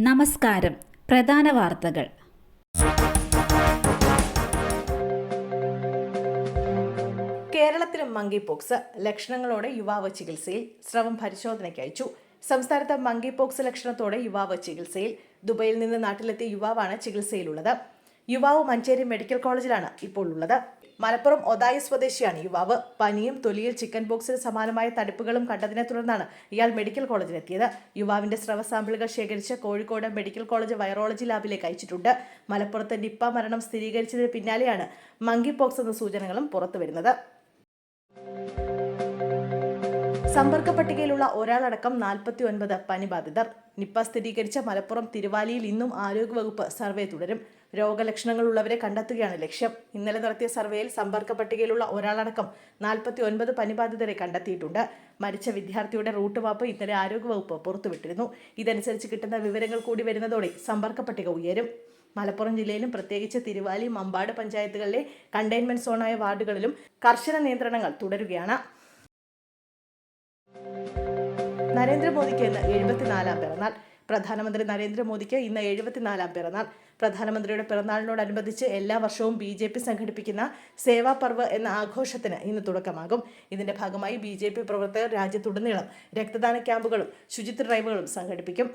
നമസ്കാരം. പ്രധാന വാർത്തകൾ. കേരളത്തിലും മങ്കി പോക്സ് ലക്ഷണങ്ങളോടെ യുവാവ് ചികിത്സയിൽ. സ്രവം പരിശോധനയ്ക്ക് അയച്ചു. സംസ്ഥാനത്ത് മങ്കി പോക്സ് ലക്ഷണത്തോടെ യുവാവ് ചികിത്സയിൽ. ദുബൈയിൽ നിന്ന് നാട്ടിലെത്തിയ യുവാവാണ് ചികിത്സയിലുള്ളത്. യുവാവ് മഞ്ചേരി മെഡിക്കൽ കോളേജിലാണ് ഇപ്പോൾ ഉള്ളത്. മലപ്പുറം ഒതായി സ്വദേശിയാണ് യുവാവ്. പനിയും തൊലിയിൽ ചിക്കൻ ബോക്സിന് സമാനമായ തടിപ്പുകളും കണ്ടതിനെ തുടർന്നാണ് ഇയാൾ മെഡിക്കൽ കോളേജിലെത്തിയത്. യുവാവിന്റെ സ്രവ സാമ്പിളുകൾ ശേഖരിച്ച് കോഴിക്കോട് മെഡിക്കൽ കോളേജ് വൈറോളജി ലാബിലേക്ക് അയച്ചിട്ടുണ്ട്. മലപ്പുറത്ത് നിപ്പ മരണം സ്ഥിരീകരിച്ചതിന് പിന്നാലെയാണ് മങ്കി പോക്സ് എന്ന സൂചനകളും പുറത്തുവരുന്നത്. സമ്പർക്ക പട്ടികയിലുള്ള ഒരാളടക്കം 49 പനിബാധിതർ. നിപ്പ സ്ഥിരീകരിച്ച മലപ്പുറം തിരുവാലിയിൽ ഇന്നും ആരോഗ്യവകുപ്പ് സർവേ തുടരും. രോഗലക്ഷണങ്ങളുള്ളവരെ കണ്ടെത്തുകയാണ് ലക്ഷ്യം. ഇന്നലെ നടത്തിയ സർവേയിൽ സമ്പർക്ക പട്ടികയിലുള്ള ഒരാളടക്കം 49 പനിബാധിതരെ കണ്ടെത്തിയിട്ടുണ്ട്. മരിച്ച വിദ്യാർത്ഥിയുടെ റൂട്ട് മാപ്പ് ഇന്നലെ ആരോഗ്യവകുപ്പ് പുറത്തുവിട്ടിരുന്നു. ഇതനുസരിച്ച് കിട്ടുന്ന വിവരങ്ങൾ കൂടി വരുന്നതോടെ സമ്പർക്ക പട്ടിക ഉയരും. മലപ്പുറം ജില്ലയിലും പ്രത്യേകിച്ച് തിരുവാലി, മമ്പാട് പഞ്ചായത്തുകളിലെ കണ്ടെയ്ൻമെന്റ് സോണായ വാർഡുകളിലും കർശന നിയന്ത്രണങ്ങൾ തുടരുകയാണ്. നരേന്ദ്രമോദിക്ക് ഇന്ന് 74-ാം പിറന്നാൾ. പ്രധാനമന്ത്രി നരേന്ദ്രമോദിക്ക് ഇന്ന് 74-ാം പിറന്നാൾ. പ്രധാനമന്ത്രിയുടെ പിറന്നാളിനോടനുബന്ധിച്ച് എല്ലാ വർഷവും BJP സംഘടിപ്പിക്കുന്ന സേവാ പർവ് എന്ന ആഘോഷത്തിന് ഇന്ന് തുടക്കമാകും. ഇതിന്റെ ഭാഗമായി BJP പ്രവർത്തകർ രാജ്യത്തുടനീളം രക്തദാന ക്യാമ്പുകളും ശുചിത്വ ഡ്രൈവുകളും സംഘടിപ്പിക്കും.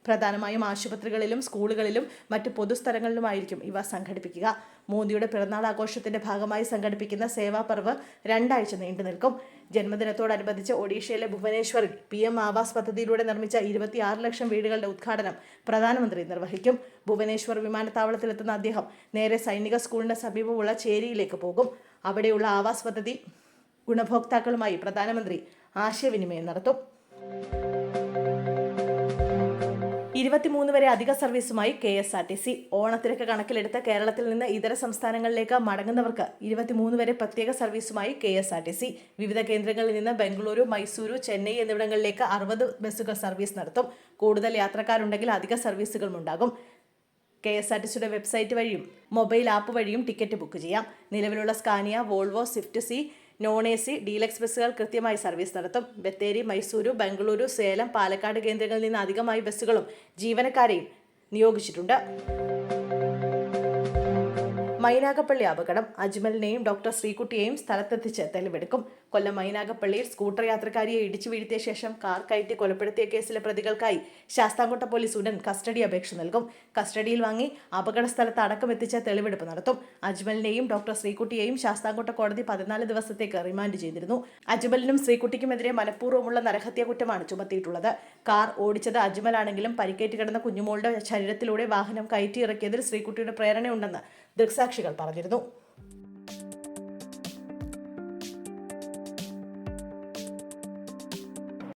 പ്രധാനമായും ആശുപത്രികളിലും സ്കൂളുകളിലും മറ്റ് പൊതുസ്ഥലങ്ങളിലുമായിരിക്കും ഇവ സംഘടിപ്പിക്കുക. മോദിയുടെ പിറന്നാൾ ആഘോഷത്തിന്റെ ഭാഗമായി സംഘടിപ്പിക്കുന്ന സേവാ പർവ് 2 ആഴ്ച നീണ്ടു നിൽക്കും. ജന്മദിനത്തോടനുബന്ധിച്ച് ഒഡീഷയിലെ ഭുവനേശ്വറിൽ PM ആവാസ് പദ്ധതിയിലൂടെ നിർമ്മിച്ച 26 ലക്ഷം വീടുകളുടെ ഉദ്ഘാടനം പ്രധാനമന്ത്രി നിർവഹിക്കും. ഭുവനേശ്വർ വിമാനത്താവളത്തിലെത്തുന്ന അദ്ദേഹം നേരെ സൈനിക സ്കൂളിന് സമീപമുള്ള ചേരിയിലേക്ക് പോകും. അവിടെയുള്ള ആവാസ് പദ്ധതി ഗുണഭോക്താക്കളുമായി പ്രധാനമന്ത്രി ആശയവിനിമയം നടത്തും. 23 വരെ അധിക സർവീസുമായി KSRTC. ഓണത്തിരക്ക് കണക്കിലെടുത്ത് കേരളത്തിൽ നിന്ന് ഇതര സംസ്ഥാനങ്ങളിലേക്ക് മടങ്ങുന്നവർക്ക് 23 വരെ പ്രത്യേക സർവീസുമായി KSRTC. വിവിധ കേന്ദ്രങ്ങളിൽ നിന്ന് ബംഗളൂരു, മൈസൂരു, ചെന്നൈ എന്നിവിടങ്ങളിലേക്ക് 60 ബസ്സുകൾ സർവീസ് നടത്തും. കൂടുതൽ യാത്രക്കാരുണ്ടെങ്കിൽ അധിക സർവീസുകളും ഉണ്ടാകും. KSRTCയുടെ വെബ്സൈറ്റ് വഴിയും മൊബൈൽ ആപ്പ് വഴിയും ടിക്കറ്റ് ബുക്ക് ചെയ്യാം. നിലവിലുള്ള Scania, Volvo, Swift C, non AC, deluxe ബസ്സുകൾ കൃത്യമായി സർവീസ് നടത്തും. ബത്തേരി, മൈസൂരു, ബംഗളൂരു, സേലം, പാലക്കാട് കേന്ദ്രങ്ങളിൽ നിന്ന് അധികമായി ബസ്സുകളും ജീവനക്കാരെയും നിയോഗിച്ചിട്ടുണ്ട്. മൈനാഗപ്പള്ളി അപകടം. അജ്മലിനെയും ഡോക്ടർ ശ്രീകുട്ടിയെയും സ്ഥലത്തെത്തിച്ച് തെളിവെടുക്കും. കൊല്ലം മൈനാഗപ്പള്ളിയിൽ സ്കൂട്ടർ യാത്രക്കാരിയെ ഇടിച്ചു വീഴ്ത്തിയ ശേഷം കാർ കയറ്റി കൊലപ്പെടുത്തിയ കേസിലെ പ്രതികൾക്കായി ശാസ്താംകോട്ട പോലീസ് ഉടൻ കസ്റ്റഡി അപേക്ഷ നൽകും. കസ്റ്റഡിയിൽ വാങ്ങി അപകട സ്ഥലത്ത് അടക്കമെത്തിച്ച് തെളിവെടുപ്പ് നടത്തും. അജ്മലിനെയും ഡോക്ടർ ശ്രീകുട്ടിയെയും ശാസ്താംകോട്ട കോടതി 14 ദിവസത്തേക്ക് റിമാൻഡ് ചെയ്തിരുന്നു. അജ്മലിനും ശ്രീകുട്ടിക്കുമെതിരെ മനഃപൂർവ്വമുള്ള നരഹത്യാ കുറ്റമാണ് ചുമത്തിയിട്ടുള്ളത്. കാർ ഓടിച്ചത് അജ്മലാണെങ്കിലും പരിക്കേറ്റ് കിടന്ന കുഞ്ഞുമോളുടെ ശരീരത്തിലൂടെ വാഹനം കയറ്റിയിറക്കിയതിൽ ശ്രീകുട്ടിയുടെ പ്രേരണയുണ്ടെന്ന് ദൃക്സാക്ഷികൾ പറഞ്ഞിരുന്നു.